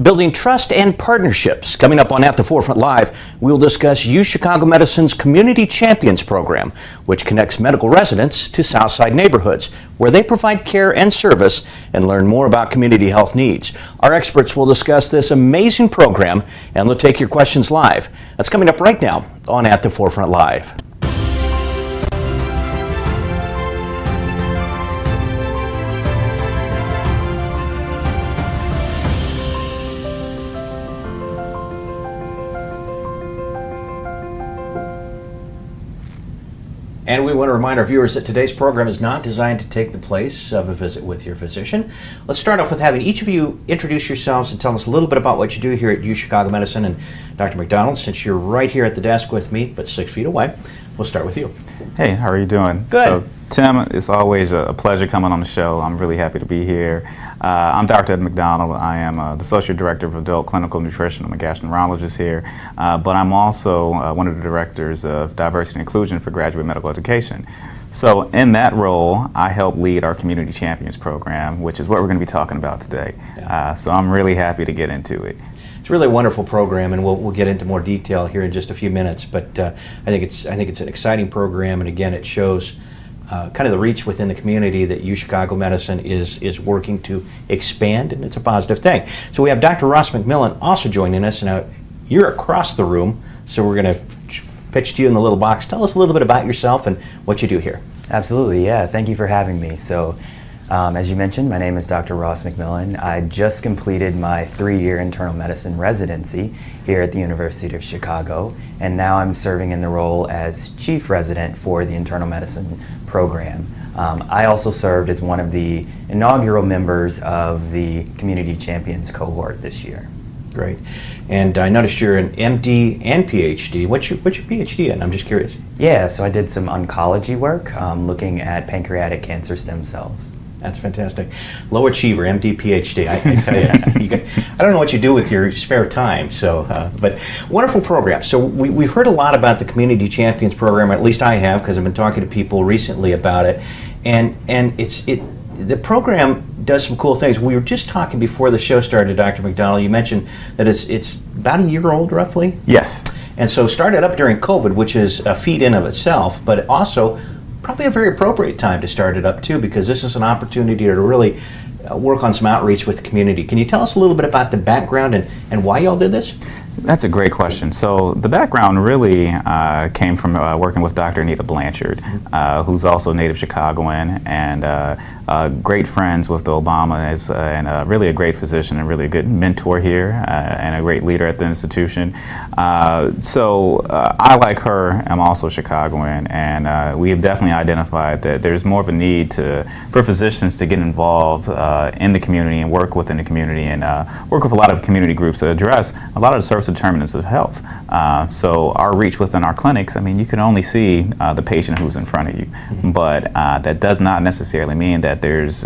Building trust and partnerships. Coming up on At the Forefront Live, we'll discuss UChicago Medicine's Community Champions program, which connects medical residents to Southside neighborhoods, where they provide care and service and learn more about community health needs. Our experts will discuss this amazing program, and they'll take your questions live. That's coming up right now on At the Forefront Live. And we want to remind our viewers that today's program is not designed to take the place of a visit with your physician. Let's start off with having each of you introduce yourselves and tell us a little bit about what you do here at UChicago Medicine. And Dr. McDonald, since you're right here at the desk with me, but 6 feet away, we'll start with you. Hey, how are you doing? Good. So, Tim, it's always a pleasure coming on the show. I'm really happy to be here. I'm Dr. Ed McDonald. I am the Associate Director of Adult Clinical Nutrition. I'm a gastroenterologist here, but I'm also one of the Directors of Diversity and Inclusion for Graduate Medical Education. So in that role, I help lead our Community Champions program, which is what we're going to be talking about today. So I'm really happy to get into it. It's really a wonderful program, and we'll get into more detail here in just a few minutes. But I think it's an exciting program, and again, it shows kind of the reach within the community that UChicago Medicine is working to expand, and it's a positive thing. So we have Dr. Ross McMillan also joining us. Now, you're across the room, so we're going to pitch to you in the little box. Tell us a little bit about yourself and what you do here. Absolutely, yeah. Thank you for having me. So, as you mentioned, my name is Dr. Ross McMillan. I just completed my 3-year internal medicine residency here at the University of Chicago, and now I'm serving in the role as chief resident for the internal medicine program. I also served as one of the inaugural members of the Community Champions cohort this year. Great. And I noticed you're an MD and PhD. What's your PhD in? I'm just curious. Yeah, so I did some oncology work looking at pancreatic cancer stem cells. That's fantastic. Low achiever, MD, PhD. I tell you, I don't know what you do with your spare time. So, but wonderful program. So we've heard a lot about the Community Champions program. Or at least I have, because I've been talking to people recently about it, and the program does some cool things. We were just talking before the show started, Dr. McDonald. You mentioned that it's about a year old, roughly. Yes. And so started up during COVID, which is a feat in of itself, but also probably a very appropriate time to start it up too, because this is an opportunity to really work on some outreach with the community. Can you tell us a little bit about the background and why y'all did this? That's a great question. So the background really came from working with Dr. Anita Blanchard, who's also a native Chicagoan and great friends with Obama, and really a great physician and really a good mentor here and a great leader at the institution. So I, like her, am also Chicagoan, and we have definitely identified that there's more of a need for physicians to get involved in the community and work within the community and work with a lot of community groups to address a lot of the service determinants of health. So our reach within our clinics, I mean, you can only see the patient who's in front of you, but that does not necessarily mean that there's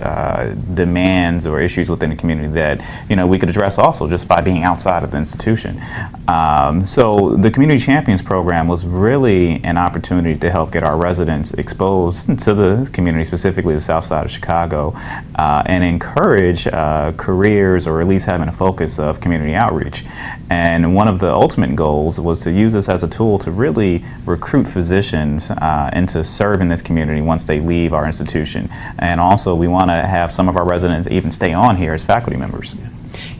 demands or issues within the community that we could address also just by being outside of the institution. So the Community Champions program was really an opportunity to help get our residents exposed to the community, specifically the South Side of Chicago, and encourage careers, or at least having a focus of community outreach. And one of the ultimate goals was to use this as a tool to really recruit physicians into serve in this community once they leave our institution. And also we want to have some of our residents even stay on here as faculty members.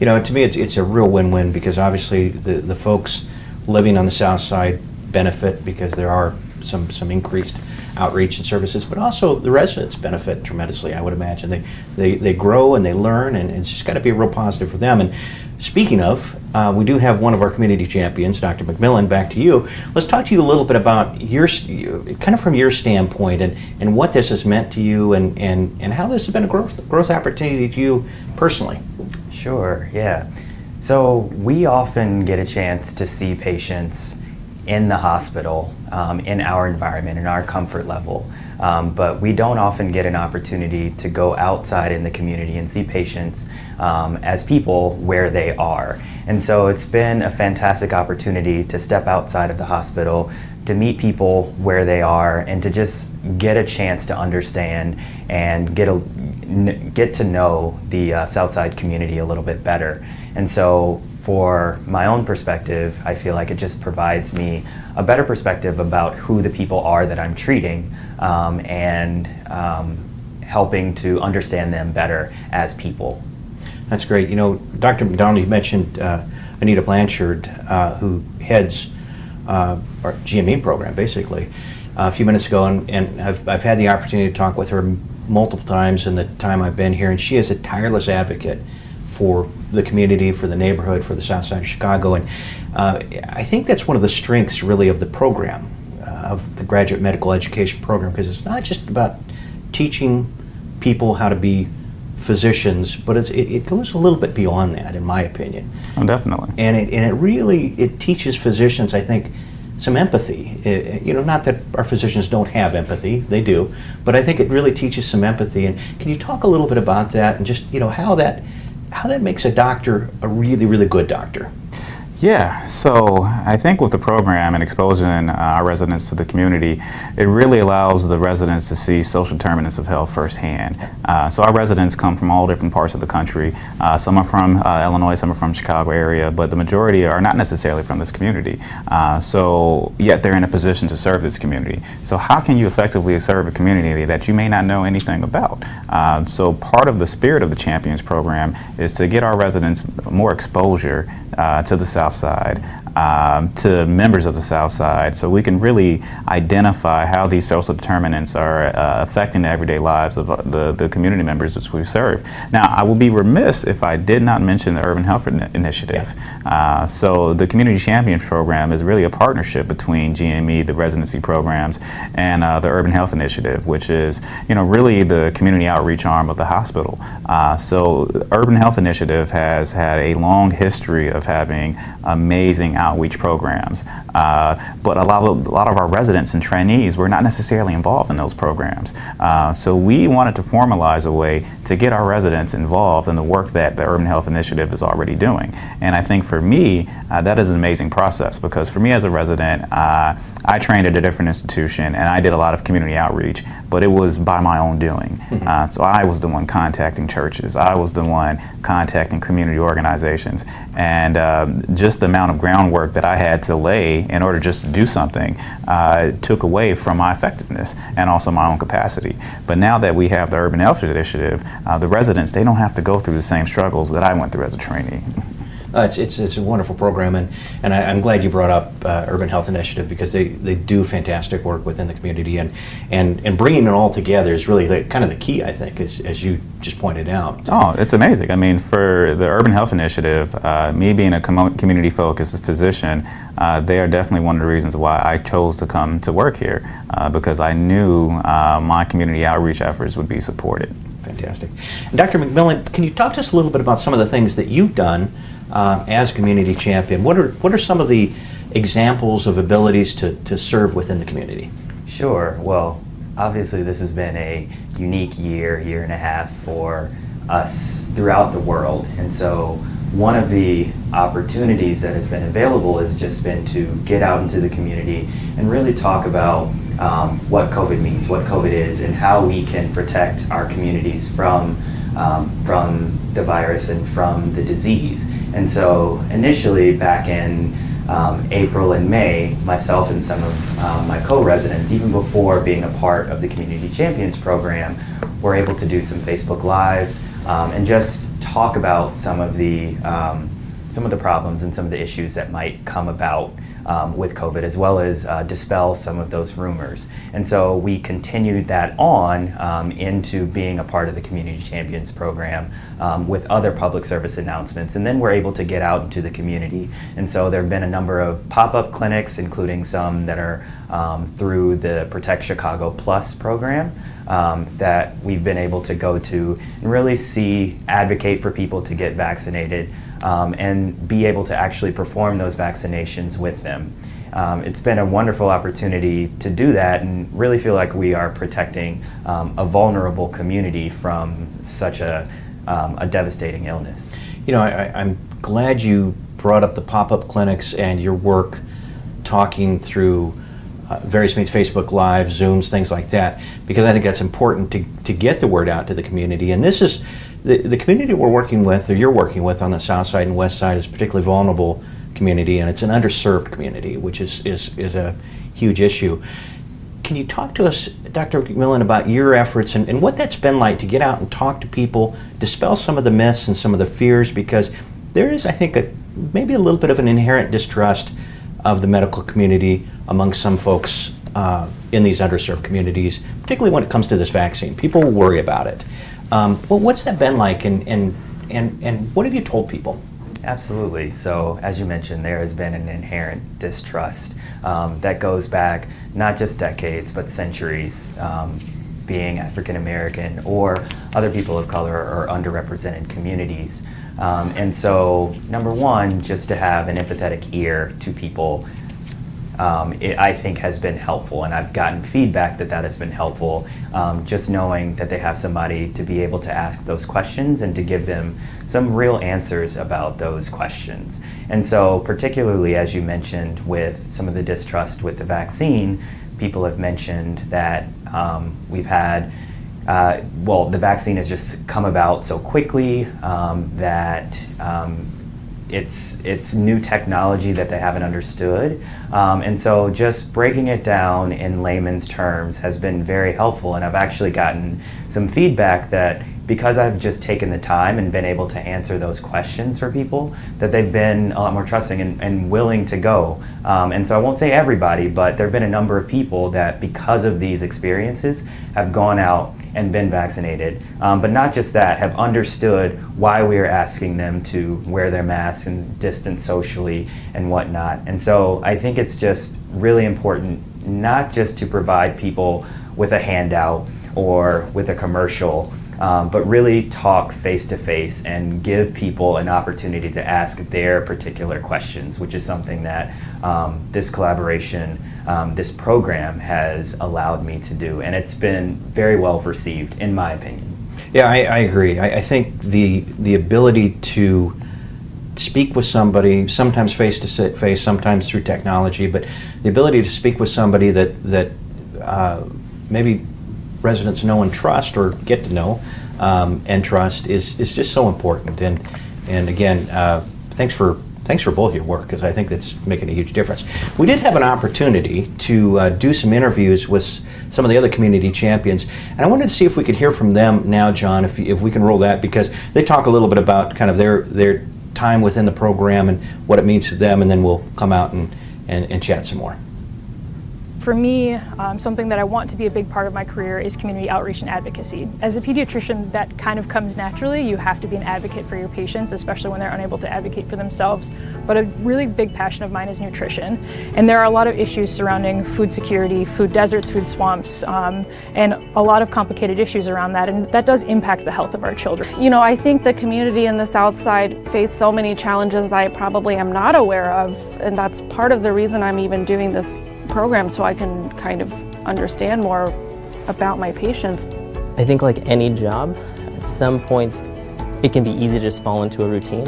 To me it's a real win-win, because obviously the folks living on the South Side benefit because there are some increased outreach and services, but also the residents benefit tremendously, I would imagine. They grow and they learn, and it's just got to be a real positive for them. And speaking of, we do have one of our community champions, Dr. McMillan. Back to you. Let's talk to you a little bit about kind of from your standpoint and what this has meant to you and how this has been a growth opportunity to you personally. Sure, yeah. So we often get a chance to see patients in the hospital, in our environment, in our comfort level. But we don't often get an opportunity to go outside in the community and see patients as people where they are. And so it's been a fantastic opportunity to step outside of the hospital, to meet people where they are, and to just get a chance to understand and get to know the Southside community a little bit better. And so for my own perspective, I feel like it just provides me a better perspective about who the people are that I'm treating, and helping to understand them better as people. That's great. You know, Dr. McDonald, you mentioned Anita Blanchard, who heads our GME program, basically, a few minutes ago, and I've had the opportunity to talk with her multiple times in the time I've been here, and she is a tireless advocate for the community, for the neighborhood, for the South Side of Chicago, and I think that's one of the strengths, really, of the program, of the graduate medical education program, because it's not just about teaching people how to be physicians, but it goes a little bit beyond that, in my opinion. Oh, definitely. And it really teaches physicians, I think, some empathy. You know, not that our physicians don't have empathy, they do, but I think it really teaches some empathy. And can you talk a little bit about that, and just, you know, how that makes a doctor a really, really good doctor? Yeah, so I think with the program and exposing our residents to the community, it really allows the residents to see social determinants of health firsthand. So our residents come from all different parts of the country. Some are from Illinois, some are from Chicago area, but the majority are not necessarily from this community. So yet they're in a position to serve this community. So how can you effectively serve a community that you may not know anything about? So part of the spirit of the Champions program is to get our residents more exposure to the South Side, to members of the South Side, so we can really identify how these social determinants are affecting the everyday lives of the community members which we serve. Now, I will be remiss if I did not mention the Urban Health Initiative. Yeah. So the Community Champions program is really a partnership between GME, the residency programs, and the Urban Health Initiative, which is, you know, really the community outreach arm of the hospital. So the Urban Health Initiative has had a long history of having amazing outreach programs, but a lot of our residents and trainees were not necessarily involved in those programs. So we wanted to formalize a way to get our residents involved in the work that the Urban Health Initiative is already doing. And I think for me, that is an amazing process, because for me as a resident, I trained at a different institution and I did a lot of community outreach, but it was by my own doing. So I was the one contacting churches, I was the one contacting community organizations, and just the amount of groundwork that I had to lay in order just to do something took away from my effectiveness and also my own capacity. But now that we have the Urban Health Initiative, the residents, they don't have to go through the same struggles that I went through as a trainee. It's a wonderful program, and I'm glad you brought up Urban Health Initiative, because they do fantastic work within the community, and bringing it all together is really kind of the key, I think, as you just pointed out. Oh, it's amazing. I mean, for the Urban Health Initiative, me being a community-focused physician, they are definitely one of the reasons why I chose to come to work here, because I knew my community outreach efforts would be supported. Fantastic. And Dr. McMillan, can you talk to us a little bit about some of the things that you've done as community champion? What are some of the examples of abilities to serve within the community? Sure. Well, obviously this has been a unique year and a half for us throughout the world. And so one of the opportunities that has been available has just been to get out into the community and really talk about what COVID means, what COVID is, and how we can protect our communities from the virus and from the disease. And so initially back in April and May, myself and some of my co-residents, even before being a part of the Community Champions program, were able to do some Facebook Lives and just talk about some of the problems and some of the issues that might come about with COVID, as well as dispel some of those rumors. And so we continued that on into being a part of the Community Champions program with other public service announcements, and then we're able to get out into the community. And so there have been a number of pop-up clinics, including some that are through the Protect Chicago Plus program, that we've been able to go to and really advocate for people to get vaccinated, and be able to actually perform those vaccinations with them. It's been a wonderful opportunity to do that and really feel like we are protecting a vulnerable community from such a devastating illness. You know, I'm glad you brought up the pop-up clinics and your work talking through various means, Facebook Live, Zooms, things like that, because I think that's important to get the word out to the community. And this is the community we're working with, or you're working with on the south side and west side, is a particularly vulnerable community, and it's an underserved community, which is a huge issue. Can you talk to us, Dr. McMillan, about your efforts and what that's been like to get out and talk to people, dispel some of the myths and some of the fears, because there is, I think, maybe a little bit of an inherent distrust of the medical community among some folks in these underserved communities, particularly when it comes to this vaccine. People worry about it. Well, what's that been like, and what have you told people? Absolutely. So, as you mentioned, there has been an inherent distrust that goes back not just decades, but centuries, being African American or other people of color or underrepresented communities. And so, number one, just to have an empathetic ear to people, I think has been helpful, and I've gotten feedback that has been helpful, just knowing that they have somebody to be able to ask those questions and to give them some real answers about those questions. And so, particularly as you mentioned with some of the distrust with the vaccine, people have mentioned that we've had the vaccine has just come about so quickly that it's new technology that they haven't understood. And so just breaking it down in layman's terms has been very helpful. And I've actually gotten some feedback that because I've just taken the time and been able to answer those questions for people, that they've been a lot more trusting and willing to go. And so I won't say everybody, but there have been a number of people that because of these experiences have gone out and been vaccinated, but not just that, have understood why we are asking them to wear their masks and distance socially and whatnot. And so I think it's just really important not just to provide people with a handout or with a commercial, but really talk face to face and give people an opportunity to ask their particular questions, which is something that this collaboration, this program has allowed me to do. And it's been very well received, in my opinion. Yeah, I agree. I think the ability to speak with somebody, sometimes face to face, sometimes through technology, but the ability to speak with somebody that maybe residents know and trust, or get to know and trust, is just so important. And again, thanks for both your work, because I think that's making a huge difference. We did have an opportunity to do some interviews with some of the other community champions, and I wanted to see if we could hear from them now, John, if we can roll that, because they talk a little bit about kind of their time within the program and what it means to them, and then we'll come out and chat some more. For me, something that I want to be a big part of my career is community outreach and advocacy. As a pediatrician, that kind of comes naturally. You have to be an advocate for your patients, especially when they're unable to advocate for themselves. But a really big passion of mine is nutrition. And there are a lot of issues surrounding food security, food deserts, food swamps, and a lot of complicated issues around that. And that does impact the health of our children. You know, I think the community in the South Side face so many challenges that I probably am not aware of. And that's part of the reason I'm even doing this program, so I can kind of understand more about my patients. I think like any job, at some point it can be easy to just fall into a routine,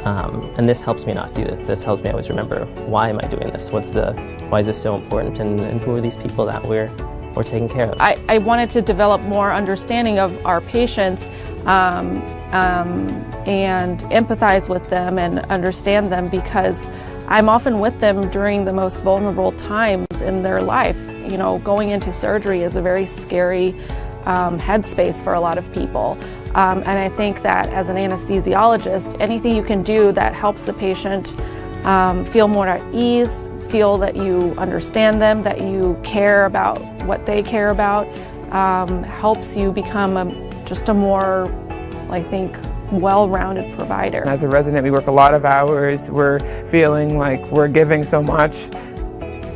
and this helps me not do that. This helps me always remember, why am I doing this? Why is this so important, and who are these people that we're taking care of? I wanted to develop more understanding of our patients and empathize with them and understand them, because I'm often with them during the most vulnerable times in their life. You know, going into surgery is a very scary headspace for a lot of people. And I think that as an anesthesiologist, anything you can do that helps the patient feel more at ease, feel that you understand them, that you care about what they care about, helps you become just a more, I think, well-rounded provider. As a resident, we work a lot of hours. We're feeling like we're giving so much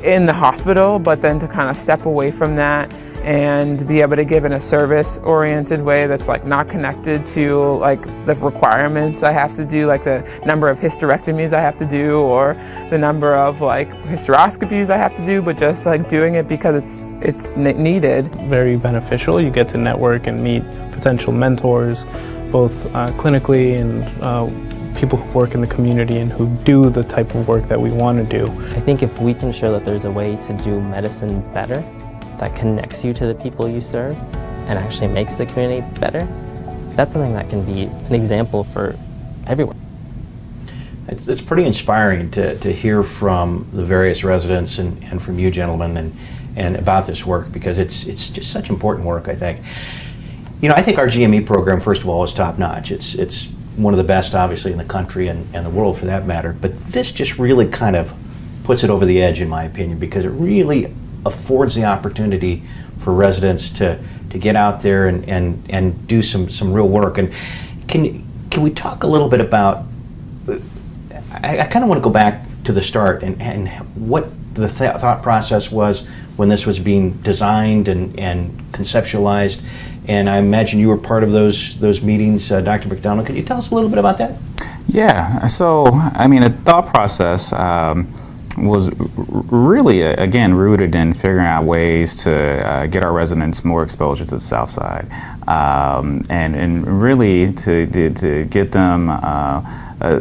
in the hospital, but then to kind of step away from that and be able to give in a service-oriented way that's like not connected to like the requirements I have to do, like the number of hysterectomies I have to do or the number of like hysteroscopies I have to do, but just like doing it because it's needed. Very beneficial. You get to network and meet potential mentors, both clinically and people who work in the community and who do the type of work that we want to do. I think if we can show that there's a way to do medicine better, that connects you to the people you serve, and actually makes the community better, that's something that can be an example for everyone. It's pretty inspiring to hear from the various residents and from you gentlemen and about this work, because it's just such important work, I think. You know, I think our GME program, first of all, is top notch. It's one of the best, obviously, in the country and the world for that matter. But this just really kind of puts it over the edge, in my opinion, because it really affords the opportunity for residents to get out there and do some real work. And can we talk a little bit about, I kind of want to go back to the start and what the thought process was when this was being designed and conceptualized. And I imagine you were part of those meetings, Dr. McDonald. Could you tell us a little bit about that? Yeah, so I mean, the thought process was really, again, rooted in figuring out ways to get our residents more exposure to the South Side, and really to get them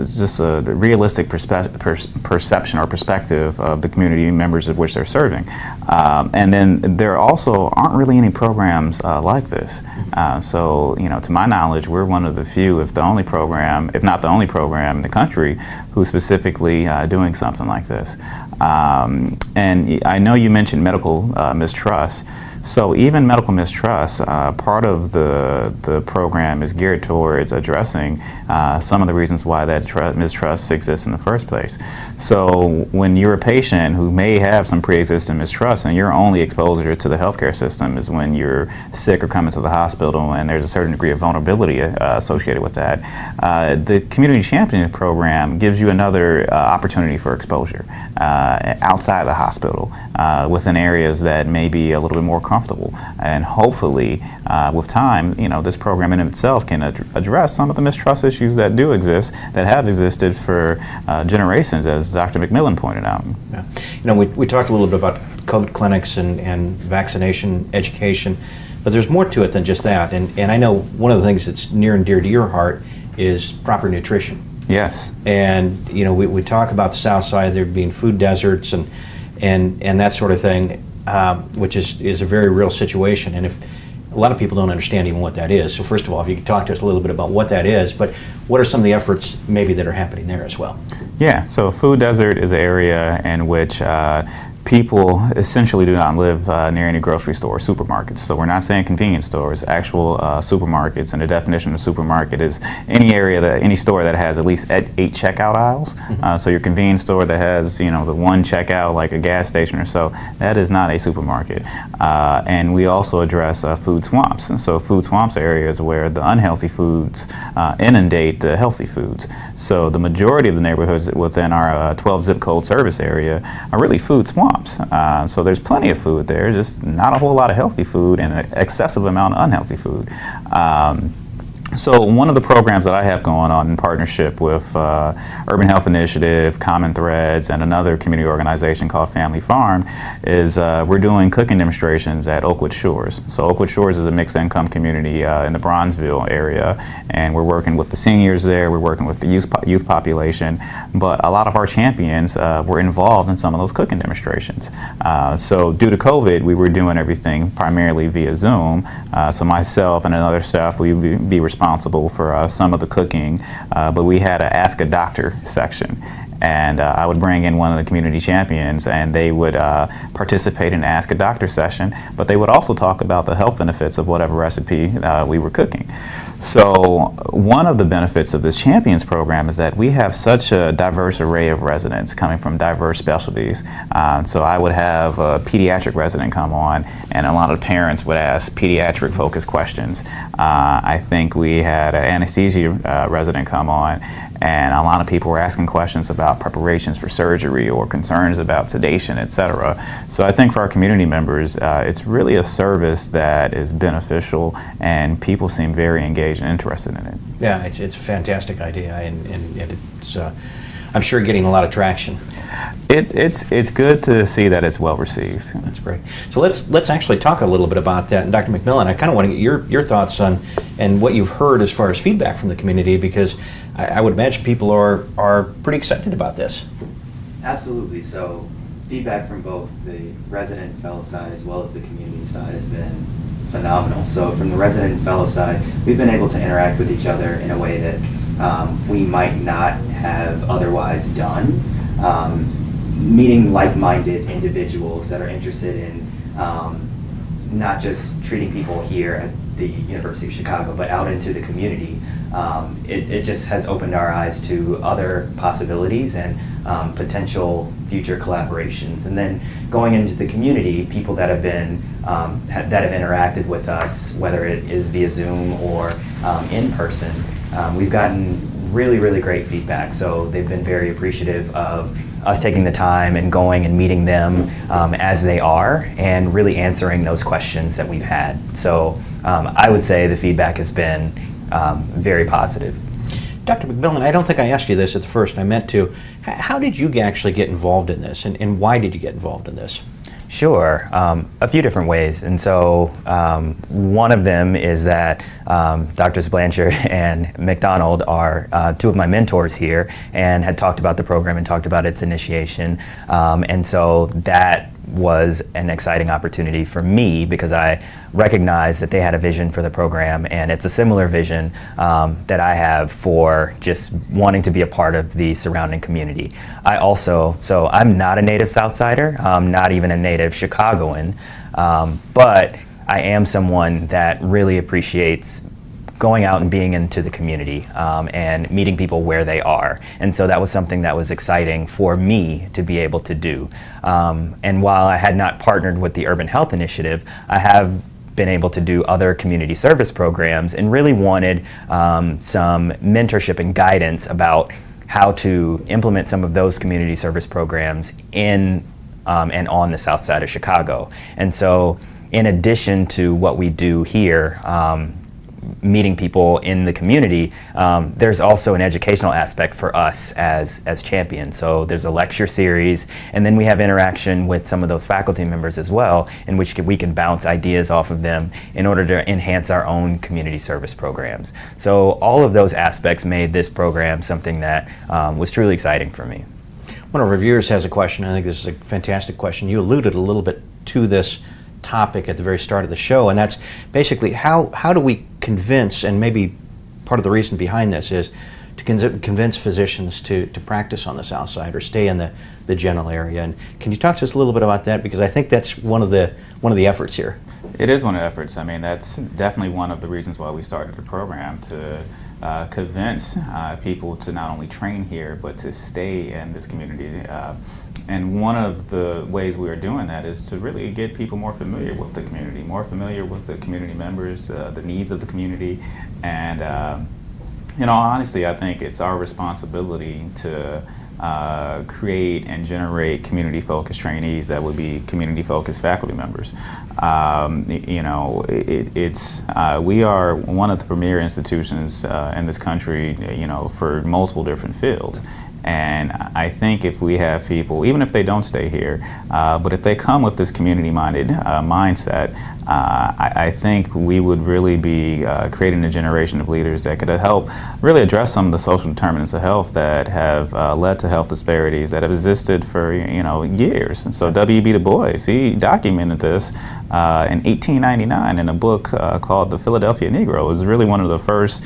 just a realistic perception or perspective of the community members of which they're serving. And then there also aren't really any programs like this. So, you know, to my knowledge, we're one of the few, if the only program, if not the only program in the country, who's specifically doing something like this. And I know you mentioned medical mistrust. So even medical mistrust, part of the program is geared towards addressing some of the reasons why that mistrust exists in the first place. So when you're a patient who may have some pre-existing mistrust and your only exposure to the healthcare system is when you're sick or coming to the hospital, and there's a certain degree of vulnerability associated with that, the Community Champion program gives you another opportunity for exposure outside the hospital within areas that may be a little bit more comfortable. And hopefully, with time, you know, this program in itself can address some of the mistrust issues that do exist, that have existed for generations, as Dr. McMillan pointed out. Yeah. You know, we talked a little bit about COVID clinics and vaccination education, but there's more to it than just that. And I know one of the things that's near and dear to your heart is proper nutrition. Yes. And, you know, we talk about the South Side, there being food deserts and that sort of thing. Which is a very real situation, and if a lot of people don't understand even what that is. So first of all, if you could talk to us a little bit about what that is, but what are some of the efforts maybe that are happening there as well? Yeah, so food desert is an area in which people essentially do not live near any grocery store or supermarkets. So we're not saying convenience stores, actual supermarkets, and the definition of supermarket is any store that has at least 8 checkout aisles. So your convenience store that has, you know, the one checkout like a gas station or so, that is not a supermarket. And we also address food swamps. And so food swamps are areas where the unhealthy foods inundate the healthy foods. So the majority of the neighborhoods within our 12 zip code service area are really food swamps. So there's plenty of food there, just not a whole lot of healthy food and an excessive amount of unhealthy food. So one of the programs that I have going on in partnership with Urban Health Initiative, Common Threads, and another community organization called Family Farm is we're doing cooking demonstrations at Oakwood Shores. So Oakwood Shores is a mixed income community in the Bronzeville area, and we're working with the seniors there, we're working with the youth population, but a lot of our champions were involved in some of those cooking demonstrations. So due to COVID, we were doing everything primarily via Zoom. So myself and another staff, we would be responsible for some of the cooking, but we had a Ask a Doctor section. And I would bring in one of the community champions, and they would participate in the Ask a Doctor session, but they would also talk about the health benefits of whatever recipe we were cooking. So one of the benefits of this Champions program is that we have such a diverse array of residents coming from diverse specialties. So I would have a pediatric resident come on, and a lot of parents would ask pediatric focused questions. I think we had an anesthesia resident come on, and a lot of people were asking questions about preparations for surgery or concerns about sedation, etc. So I think for our community members, it's really a service that is beneficial, and people seem very engaged and interested in it. Yeah, it's a fantastic idea, and it's I'm sure getting a lot of traction. It's good to see that it's well received. That's great. So let's actually talk a little bit about that. And Dr. McMillan, I kind of want to get your thoughts on and what you've heard as far as feedback from the community, because I would imagine people are pretty excited about this. Absolutely. So feedback from both the resident fellow side as well as the community side has been phenomenal. So from the resident and fellow side, we've been able to interact with each other in a way that we might not have otherwise done. Meeting like-minded individuals that are interested in not just treating people here at the University of Chicago, but out into the community. It just has opened our eyes to other possibilities and potential future collaborations. And then going into the community, people that have been that have interacted with us, whether it is via Zoom or in person, we've gotten really great feedback. So they've been very appreciative of us taking the time and going and meeting them as they are and really answering those questions that we've had. So I would say the feedback has been very positive. Dr. McMillan, I don't think I asked you this at the first, and I meant to. How did you actually get involved in this, and why did you get involved in this? Sure, a few different ways. And so one of them is that Drs. Blanchard and McDonald are two of my mentors here and had talked about the program and talked about its initiation. And so that was an exciting opportunity for me because I recognized that they had a vision for the program, and it's a similar vision that I have for just wanting to be a part of the surrounding community. So I'm not a native Southsider, not even a native Chicagoan, but I am someone that really appreciates going out and being into the community and meeting people where they are. And so that was something that was exciting for me to be able to do. And while I had not partnered with the Urban Health Initiative, I have been able to do other community service programs and really wanted some mentorship and guidance about how to implement some of those community service programs in and on the south side of Chicago. And so in addition to what we do here, meeting people in the community, there's also an educational aspect for us as champions. So there's a lecture series, and then we have interaction with some of those faculty members as well, in which we can bounce ideas off of them in order to enhance our own community service programs. So all of those aspects made this program something that was truly exciting for me. One of our viewers has a question. I think this is a fantastic question. You alluded a little bit to this topic at the very start of the show, and that's basically how do we convince, and maybe part of the reason behind this is to convince physicians to practice on the south side or stay in the general area. And can you talk to us a little bit about that, because I think that's one of the efforts here. It is one of the efforts. I mean, that's definitely one of the reasons why we started the program, to convince people to not only train here but to stay in this community. And one of the ways we are doing that is to really get people more familiar with the community, more familiar with the community members, the needs of the community. And honestly, I think it's our responsibility to create and generate community-focused trainees that would be community-focused faculty members. We are one of the premier institutions in this country, for multiple different fields. And I think if we have people, even if they don't stay here, but if they come with this community-minded mindset, I think we would really be creating a generation of leaders that could help really address some of the social determinants of health that have led to health disparities that have existed for years. And so W.E.B. Du Bois, he documented this in 1899 in a book called The Philadelphia Negro. It was really one of the first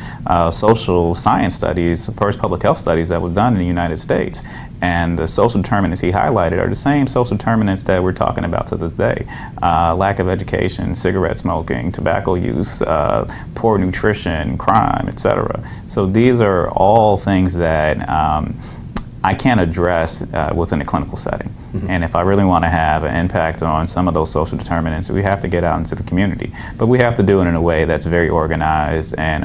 social science studies, first public health studies that was done in the United States. And the social determinants he highlighted are the same social determinants that we're talking about to this day. Lack of education, cigarette smoking, tobacco use, poor nutrition, crime, etc. So these are all things that I can't address within a clinical setting. Mm-hmm. And if I really want to have an impact on some of those social determinants, we have to get out into the community. But we have to do it in a way that's very organized and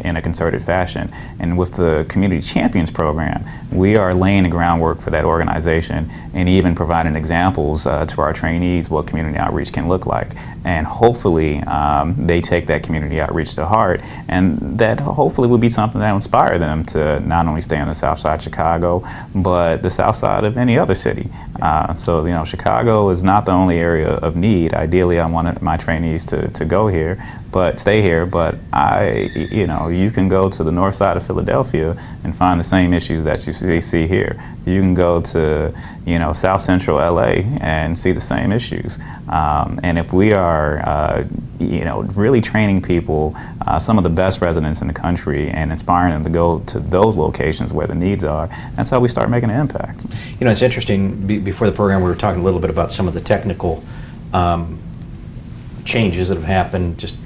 in a concerted fashion. And with the Community Champions program, we are laying the groundwork for that organization and even providing examples to our trainees what community outreach can look like. And hopefully they take that community outreach to heart, and that hopefully will be something that will inspire them to not only stay on the south side of Chicago, but the south side of any other city. So, you know, Chicago is not the only area of need. Ideally, I wanted my trainees to go here, but stay here. But you know, you can go to the north side of Philadelphia and find the same issues that you see here. You can go to, you know, South Central LA and see the same issues. And if we are, you know, really training people, some of the best residents in the country, and inspiring them to go to those locations where the needs are, that's how we start making an impact. You know, it's interesting, before the program we were talking a little bit about some of the technical changes that have happened just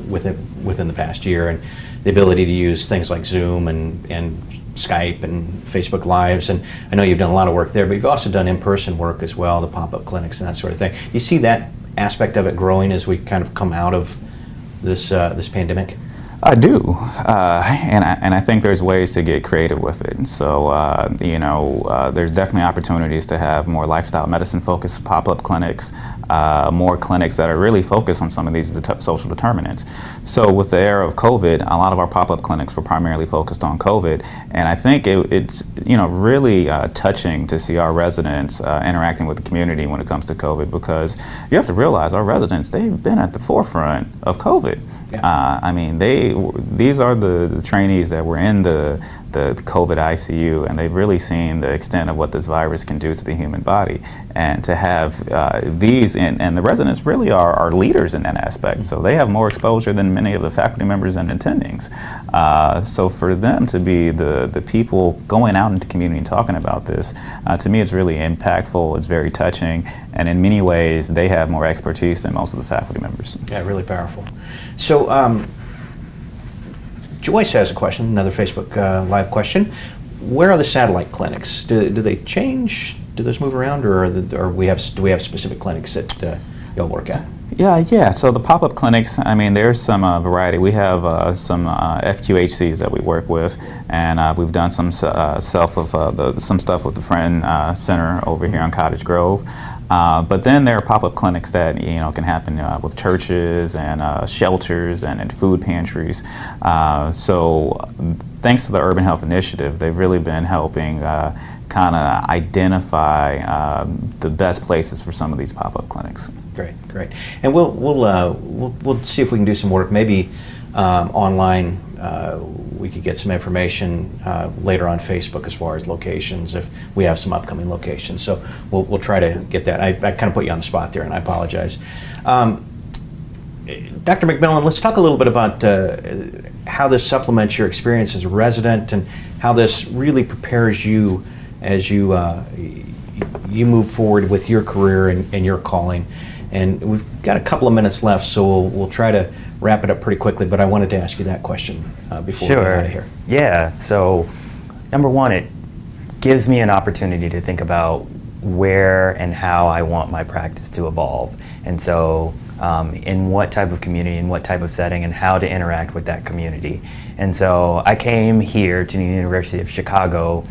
within the past year, and the ability to use things like Zoom and Skype and Facebook Lives. And I know you've done a lot of work there, but you've also done in-person work as well, the pop-up clinics and that sort of thing. You see that aspect of it growing as we kind of come out of this pandemic? I do, and I think there's ways to get creative with it. So, you know, there's definitely opportunities to have more lifestyle medicine-focused pop-up clinics, more clinics that are really focused on some of these social determinants. So, with the era of COVID, a lot of our pop-up clinics were primarily focused on COVID, and I think it's, you know, really touching to see our residents interacting with the community when it comes to COVID, because you have to realize our residents, they've been at the forefront of COVID. Yeah. I mean, these are the trainees that were in the COVID ICU, and they've really seen the extent of what this virus can do to the human body. And to have these, and the residents really are leaders in that aspect, so they have more exposure than many of the faculty members and attendings. So for them to be the people going out into the community and talking about this, to me it's really impactful, it's very touching, and in many ways they have more expertise than most of the faculty members. Yeah, really powerful. So Joyce has a question, another Facebook Live question. Where are the satellite clinics? Do they change? Do those move around, or do we have specific clinics that you'll work at? Yeah. So the pop-up clinics, I mean, there's some variety. We have some FQHCs that we work with, and we've done some some stuff with the Friend Center over here on Cottage Grove. But then there are pop-up clinics that, you know, can happen with churches and shelters and food pantries. So thanks to the Urban Health Initiative, they've really been helping kind of identify the best places for some of these pop-up clinics. Great. And we'll see if we can do some work, maybe online. We could get some information later on Facebook as far as locations, if we have some upcoming locations. So we'll try to get that. I kind of put you on the spot there, and I apologize. Dr. McMillan, let's talk a little bit about how this supplements your experience as a resident, and how this really prepares you as you move forward with your career and your calling. And we've got a couple of minutes left, so we'll try to wrap it up pretty quickly, but I wanted to ask you that question before we get out of here. Yeah, so number one, it gives me an opportunity to think about where and how I want my practice to evolve. And so in what type of community, in what type of setting, and how to interact with that community. And so I came here to the University of Chicago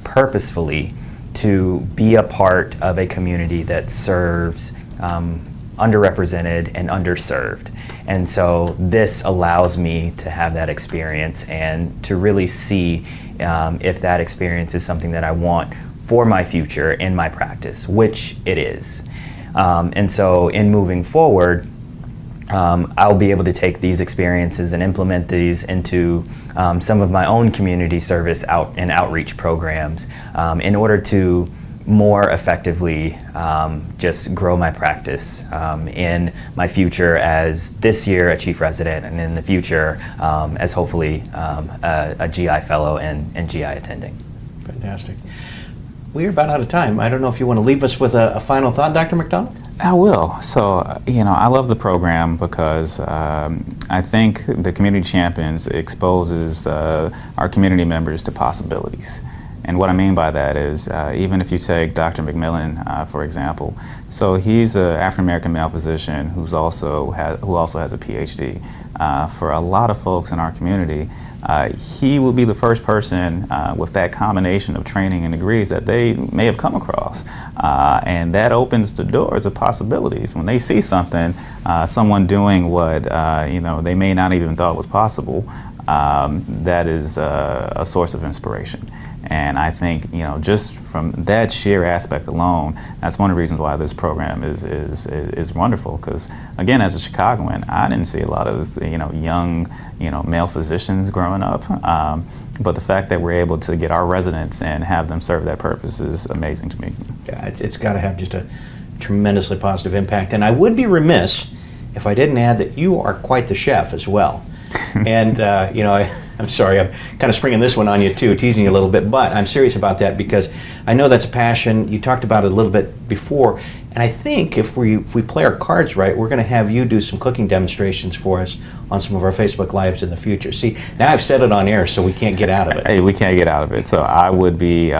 purposefully to be a part of a community that serves underrepresented and underserved. And so this allows me to have that experience and to really see if that experience is something that I want for my future in my practice, which it is. And so in moving forward, I'll be able to take these experiences and implement these into some of my own community service and outreach programs in order to more effectively just grow my practice in my future as this year a chief resident, and in the future as hopefully a GI fellow and GI attending. Fantastic. We're about out of time. I don't know if you want to leave us with a final thought, Dr. McDonald? I will. So, you know, I love the program because I think the Community Champions exposes our community members to possibilities. And what I mean by that is, even if you take Dr. McMillan, for example, so he's an African-American male physician who also has a PhD. For a lot of folks in our community, he will be the first person with that combination of training and degrees that they may have come across. And that opens the doors of possibilities. When they see something, someone doing what you know, they may not even thought was possible, that is a source of inspiration. And I think, just from that sheer aspect alone, that's one of the reasons why this program is wonderful. Because again, as a Chicagoan, I didn't see a lot of young male physicians growing up. But the fact that we're able to get our residents and have them serve that purpose is amazing to me. Yeah, it's got to have just a tremendously positive impact. And I would be remiss if I didn't add that you are quite the chef as well. And, I'm sorry, I'm kind of springing this one on you too, teasing you a little bit, but I'm serious about that because I know that's a passion. You talked about it a little bit before, and I think if we play our cards right, we're going to have you do some cooking demonstrations for us on some of our Facebook Lives in the future. See, now I've said it on air, so we can't get out of it. Hey, we can't get out of it. So I would be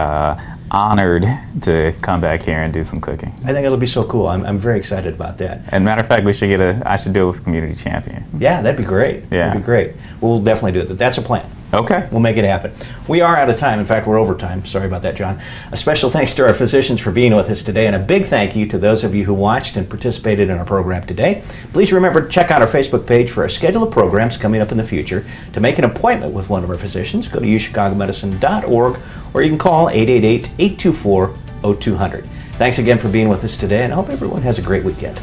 honored to come back here and do some cooking. I think it'll be so cool. I'm very excited about that. And matter of fact, I should do it with Community Champion. Yeah, that'd be great. Yeah. That'd be great. We'll definitely do it. That's a plan. Okay. We'll make it happen. We are out of time. In fact, we're over time. Sorry about that, John. A special thanks to our physicians for being with us today, and a big thank you to those of you who watched and participated in our program today. Please remember to check out our Facebook page for a schedule of programs coming up in the future. To make an appointment with one of our physicians, go to UChicagoMedicine.org, or you can call 888-824-0200. Thanks again for being with us today, and I hope everyone has a great weekend.